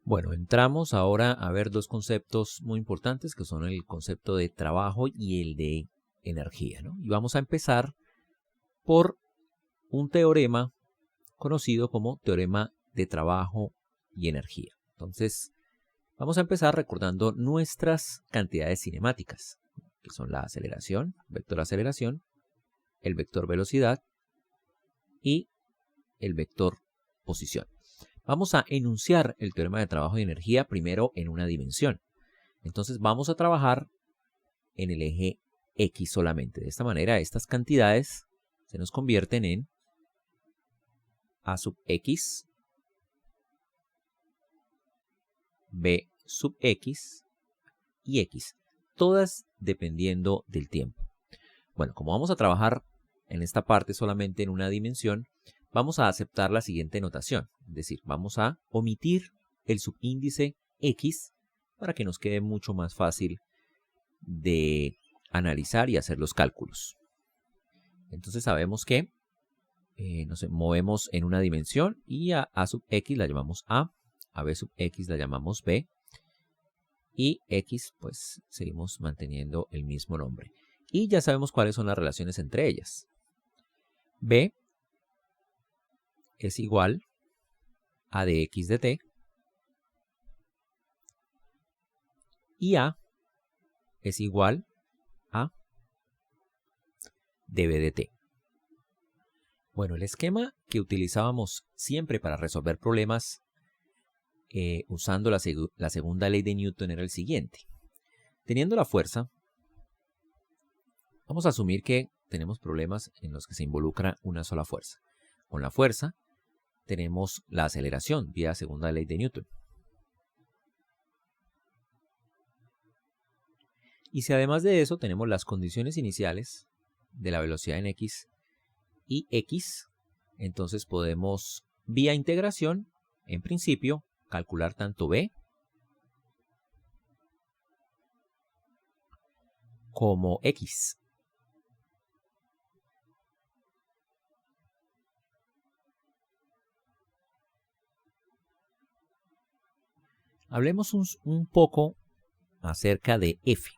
Bueno, entramos ahora a ver dos conceptos muy importantes que son el concepto de trabajo y el de energía, ¿no? Y vamos a empezar por un teorema conocido como teorema de trabajo y energía. Entonces, vamos a empezar recordando nuestras cantidades cinemáticas, que son la aceleración, vector aceleración, el vector velocidad y el vector posición. Vamos a enunciar el teorema de trabajo y energía primero en una dimensión. Entonces vamos a trabajar en el eje X solamente. De esta manera estas cantidades se nos convierten en A sub X, B sub X y X, todas dependiendo del tiempo. Bueno, como vamos a trabajar en esta parte solamente en una dimensión, vamos a aceptar la siguiente notación, es decir, vamos a omitir el subíndice X para que nos quede mucho más fácil de analizar y hacer los cálculos. Entonces sabemos que nos movemos en una dimensión y a sub X la llamamos A B sub X la llamamos B, y X pues seguimos manteniendo el mismo nombre. Y ya sabemos cuáles son las relaciones entre ellas. B es igual a de X de T y A es igual a dB de T. Bueno, el esquema que utilizábamos siempre para resolver problemas usando la segunda ley de Newton era el siguiente. Teniendo la fuerza, vamos a asumir que tenemos problemas en los que se involucra una sola fuerza. Con la fuerza tenemos la aceleración vía segunda ley de Newton. Y si además de eso tenemos las condiciones iniciales de la velocidad en X y X, entonces podemos vía integración, en principio, calcular tanto B como X. Hablemos un poco acerca de F.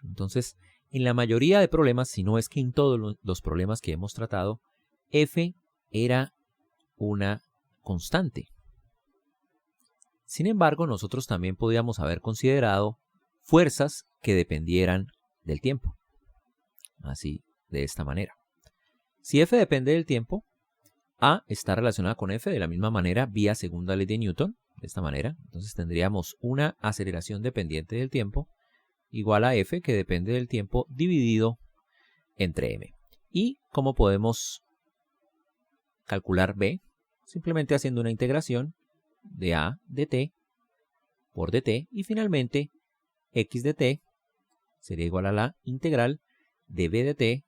Entonces, en la mayoría de problemas, si no es que en todos los problemas que hemos tratado, F era una constante. Sin embargo, nosotros también podíamos haber considerado fuerzas que dependieran del tiempo. Así, de esta manera. Si F depende del tiempo, A está relacionada con F de la misma manera vía segunda ley de Newton, de esta manera. Entonces tendríamos una aceleración dependiente del tiempo igual a F que depende del tiempo dividido entre M. ¿Y cómo podemos calcular B? Simplemente haciendo una integración de A de T por dt y finalmente X de T sería igual a la integral de B de T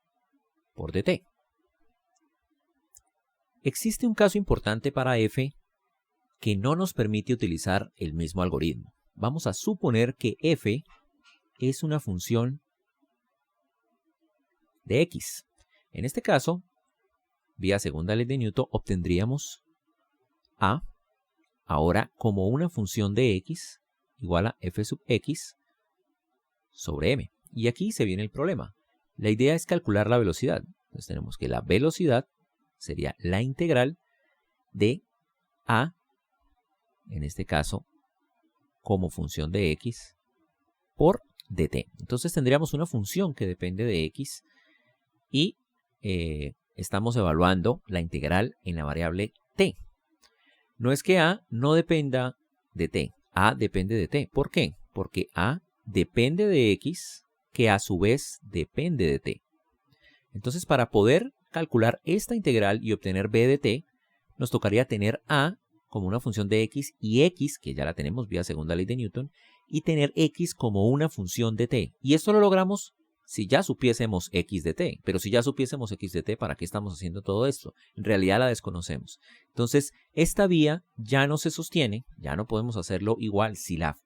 por dt. Existe un caso importante para F que no nos permite utilizar el mismo algoritmo. Vamos a suponer que F es una función de X. En este caso, vía segunda ley de Newton, obtendríamos A ahora como una función de X igual a F sub X sobre M. Y aquí se viene el problema. La idea es calcular la velocidad. Entonces tenemos que la velocidad sería la integral de A, en este caso, como función de X por dt. Entonces tendríamos una función que depende de X y estamos evaluando la integral en la variable t. No es que A no dependa de t, A depende de t. ¿Por qué? Porque A depende de X, que a su vez depende de t. Entonces, para poder calcular esta integral y obtener b de t, nos tocaría tener A como una función de X y X, que ya la tenemos vía segunda ley de Newton, y tener X como una función de t. Y esto lo logramos si ya supiésemos X de t. Pero si ya supiésemos X de t, ¿para qué estamos haciendo todo esto? En realidad la desconocemos. Entonces, esta vía ya no se sostiene, ya no podemos hacerlo igual si la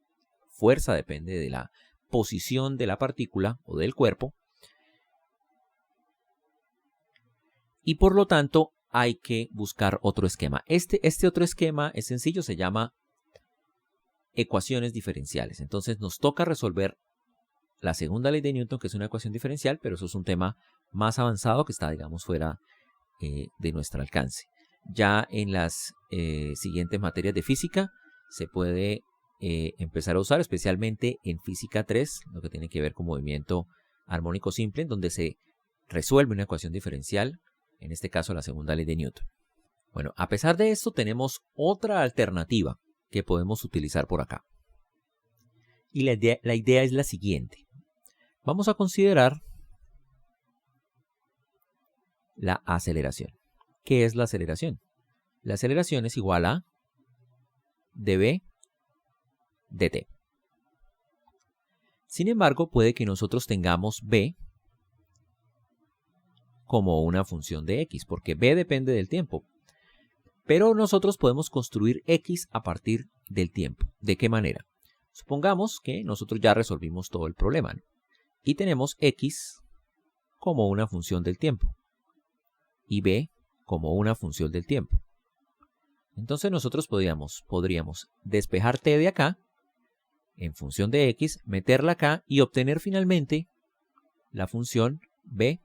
fuerza depende de la posición de la partícula o del cuerpo. Y por lo tanto, hay que buscar otro esquema. Este otro esquema es sencillo, se llama ecuaciones diferenciales. Entonces nos toca resolver la segunda ley de Newton, que es una ecuación diferencial, pero eso es un tema más avanzado que está, digamos, fuera de nuestro alcance. Ya en las siguientes materias de física se puede empezar a usar, especialmente en física 3, lo que tiene que ver con movimiento armónico simple, en donde se resuelve una ecuación diferencial, en este caso la segunda ley de Newton. Bueno, a pesar de esto tenemos otra alternativa que podemos utilizar por acá. Y la idea es la siguiente. Vamos a considerar la aceleración. ¿Qué es la aceleración? La aceleración es igual a dv dt. Sin embargo, puede que nosotros tengamos b como una función de x, porque b depende del tiempo. Pero nosotros podemos construir x a partir del tiempo. ¿De qué manera? Supongamos que nosotros ya resolvimos todo el problema, ¿no? Y tenemos x como una función del tiempo y b como una función del tiempo. Entonces nosotros podríamos despejar t de acá en función de x, meterla acá y obtener finalmente la función b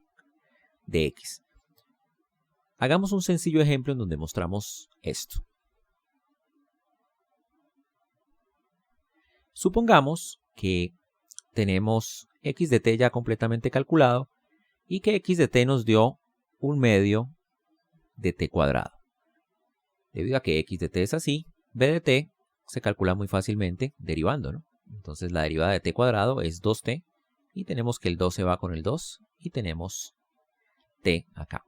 de x. Hagamos un sencillo ejemplo en donde mostramos esto. Supongamos que tenemos x de t ya completamente calculado y que x de t nos dio 1/2 de t cuadrado. Debido a que x de t es así, b de t se calcula muy fácilmente derivando, ¿no? Entonces la derivada de t cuadrado es 2t y tenemos que el 2 se va con el 2 y tenemos t acá.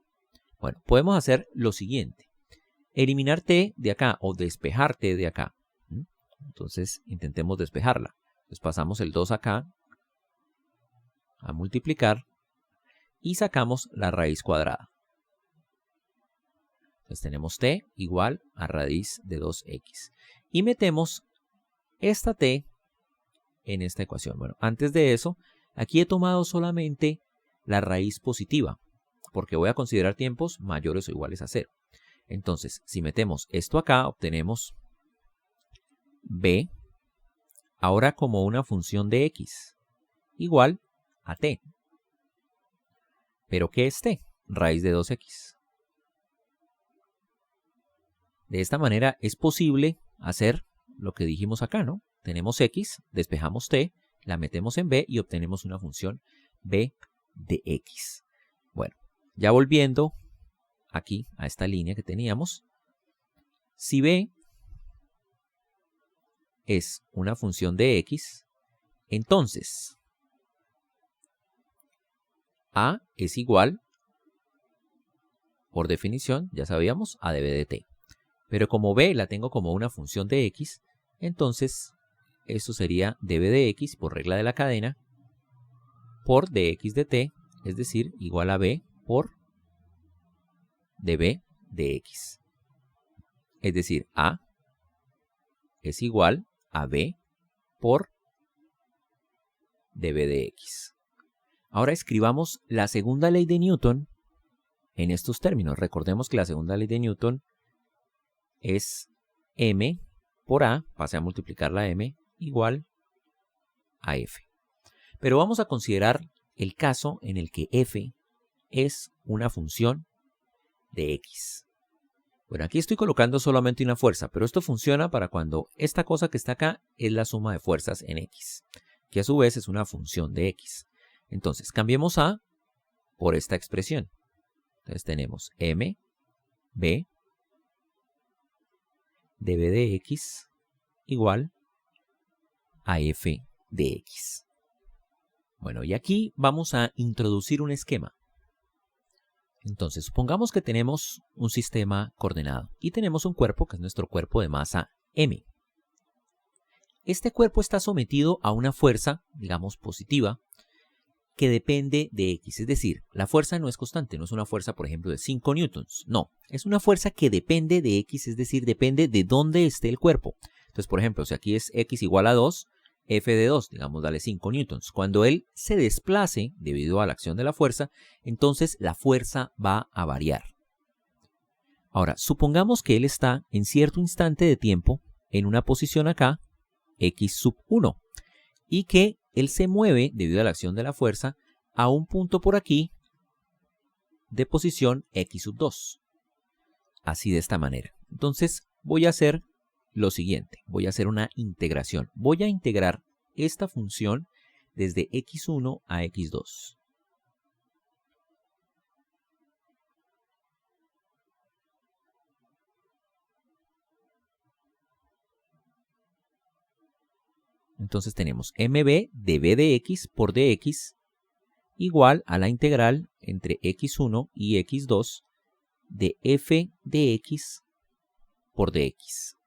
Bueno, podemos hacer lo siguiente. Eliminar t de acá o despejar t de acá. Entonces intentemos despejarla. Entonces pasamos el 2 acá a multiplicar y sacamos la raíz cuadrada. Entonces tenemos t igual a raíz de 2x. Y metemos esta t en esta ecuación. Bueno, antes de eso, aquí he tomado solamente la raíz positiva, porque voy a considerar tiempos mayores o iguales a 0. Entonces, si metemos esto acá, obtenemos b, ahora como una función de x, igual a t. ¿Pero qué es t? Raíz de 2x. De esta manera es posible hacer lo que dijimos acá, ¿no? Tenemos x, despejamos t, la metemos en b y obtenemos una función b de x. Bueno, ya volviendo aquí a esta línea que teníamos, si b es una función de x, entonces a es igual, por definición, ya sabíamos, a dv de t. Pero como b la tengo como una función de x, entonces esto sería dv de x por regla de la cadena por dx de t, es decir, igual a b por dv de x. Es decir, a es igual a b por dv de x. Ahora escribamos la segunda ley de Newton en estos términos. Recordemos que la segunda ley de Newton es m por a, pase a multiplicar la m, igual a f. Pero vamos a considerar el caso en el que f es una función de x. Bueno, aquí estoy colocando solamente una fuerza, pero esto funciona para cuando esta cosa que está acá es la suma de fuerzas en x, que a su vez es una función de x. Entonces, cambiemos a por esta expresión. Entonces tenemos m, b, dv de x igual a f de x. Bueno, y aquí vamos a introducir un esquema. Entonces, supongamos que tenemos un sistema coordenado y tenemos un cuerpo que es nuestro cuerpo de masa m. Este cuerpo está sometido a una fuerza, digamos, positiva, que depende de x. Es decir, la fuerza no es constante, no es una fuerza, por ejemplo, de 5 newtons. No, es una fuerza que depende de x, es decir, depende de dónde esté el cuerpo. Entonces, por ejemplo, si aquí es x igual a 2, f de 2, digamos, dale 5 newtons. Cuando él se desplace debido a la acción de la fuerza, entonces la fuerza va a variar. Ahora, supongamos que él está en cierto instante de tiempo en una posición acá x sub 1 y que él se mueve debido a la acción de la fuerza a un punto por aquí de posición x sub 2. Así de esta manera. Entonces voy a hacer lo siguiente. Voy a hacer una integración. Voy a integrar esta función desde x1 a x2. Entonces tenemos mb de b de x por dx igual a la integral entre x1 y x2 de f de x por dx.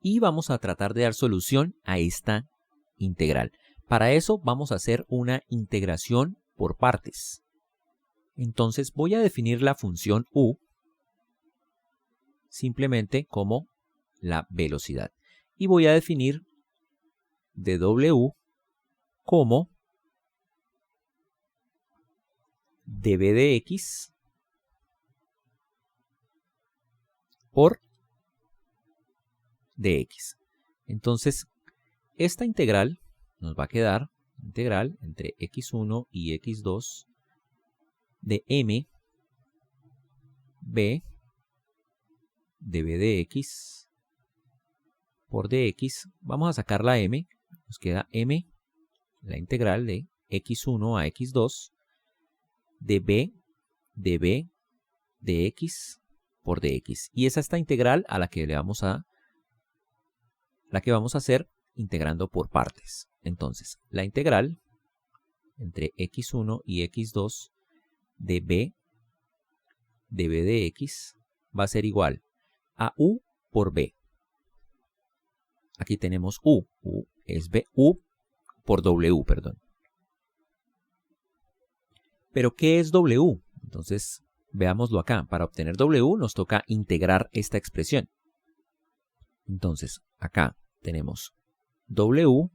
Y vamos a tratar de dar solución a esta integral. Para eso vamos a hacer una integración por partes. Entonces voy a definir la función u simplemente como la velocidad. Y voy a definir dw como dv de x por dx. Entonces, esta integral nos va a quedar integral entre x1 y x2 de m b dv de x por dx. Vamos a sacar la m. Nos queda m, la integral de x1 a x2 de b de x por dx. Y es esta integral a la que vamos a hacer integrando por partes. Entonces, la integral entre x1 y x2 de b de x va a ser igual a u por b. Aquí tenemos u es b, u por w, perdón. ¿Pero qué es w? Entonces, veámoslo acá. Para obtener w nos toca integrar esta expresión. Entonces, acá tenemos w,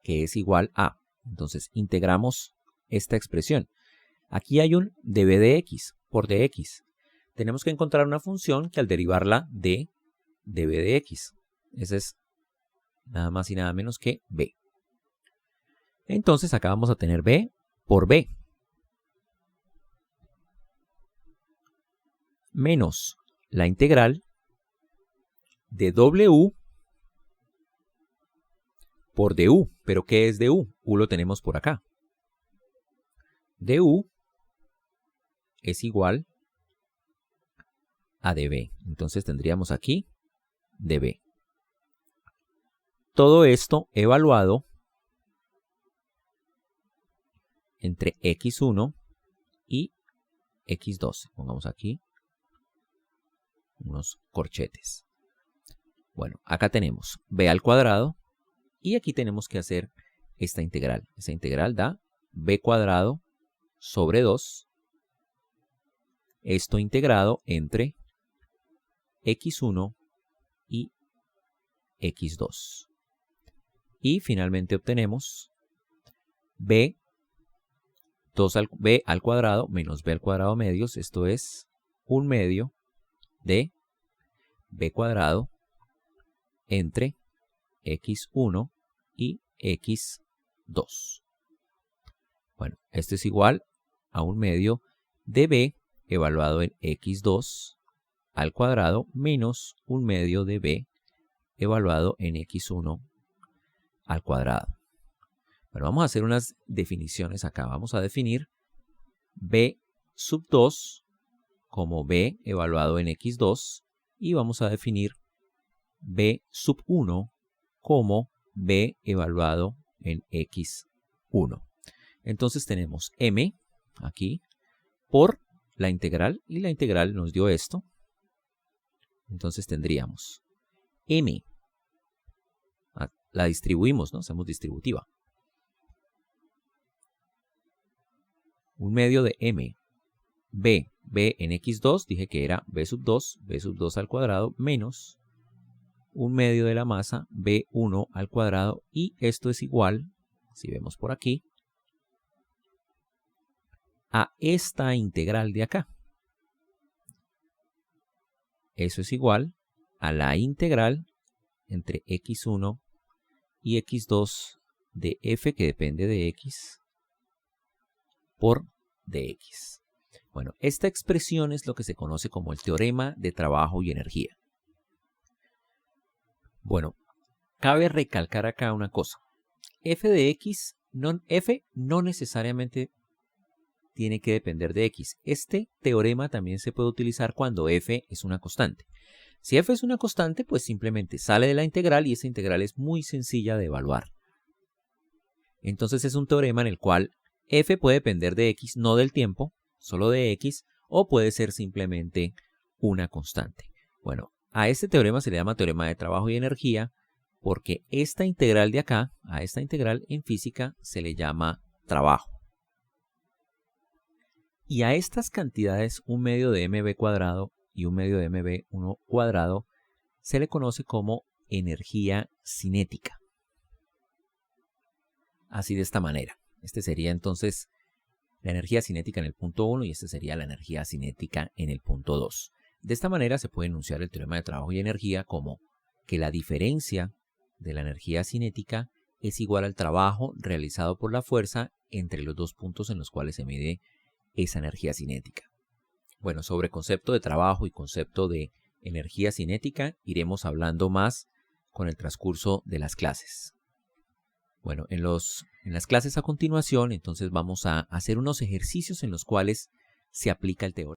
que es igual a. Entonces, integramos esta expresión. Aquí hay un dv de x por dx. Tenemos que encontrar una función que al derivarla de dv de x. Ese es nada más y nada menos que b. Entonces, acá vamos a tener b por b. Menos la integral de w por du. ¿Pero qué es du? U lo tenemos por acá. Du es igual a db. Entonces tendríamos aquí db. Todo esto evaluado entre x1 y x2. Pongamos aquí unos corchetes. Bueno, acá tenemos b al cuadrado y aquí tenemos que hacer esta integral. Esta integral da b cuadrado sobre 2. Esto integrado entre x1 y x2. Y finalmente obtenemos b al cuadrado menos b al cuadrado medios. Esto es 1 medio de b cuadrado entre x1 y x2. Bueno, esto es igual a 1 medio de b evaluado en x2 al cuadrado menos 1 medio de b evaluado en x1 al cuadrado. Bueno, vamos a hacer unas definiciones acá. Vamos a definir b sub 2 como b evaluado en x2 y vamos a definir b sub 1 como b evaluado en x1. Entonces tenemos m aquí por la integral y la integral nos dio esto. Entonces tendríamos m, la distribuimos, ¿no? Hacemos distributiva. 1 medio de m, b en x2, dije que era b sub 2 al cuadrado, menos 1 medio de la masa, b1 al cuadrado, y esto es igual, si vemos por aquí, a esta integral de acá. Eso es igual a la integral entre x1 y x2 de f, que depende de x, por dx. Bueno, esta expresión es lo que se conoce como el teorema de trabajo y energía. Bueno, cabe recalcar acá una cosa. F de x, f no necesariamente tiene que depender de x. Este teorema también se puede utilizar cuando f es una constante. Si f es una constante, pues simplemente sale de la integral y esa integral es muy sencilla de evaluar. Entonces es un teorema en el cual f puede depender de x, no del tiempo, solo de x, o puede ser simplemente una constante. Bueno, a este teorema se le llama teorema de trabajo y energía porque esta integral de acá, a esta integral en física se le llama trabajo. Y a estas cantidades, 1/2 de mv cuadrado y 1/2 de mv1 cuadrado, se le conoce como energía cinética. Así de esta manera. Este sería entonces la energía cinética en el punto 1 y este sería la energía cinética en el punto 2. De esta manera se puede enunciar el teorema de trabajo y energía como que la diferencia de la energía cinética es igual al trabajo realizado por la fuerza entre los dos puntos en los cuales se mide esa energía cinética. Bueno, sobre concepto de trabajo y concepto de energía cinética iremos hablando más con el transcurso de las clases. Bueno, en las clases a continuación, entonces vamos a hacer unos ejercicios en los cuales se aplica el teorema.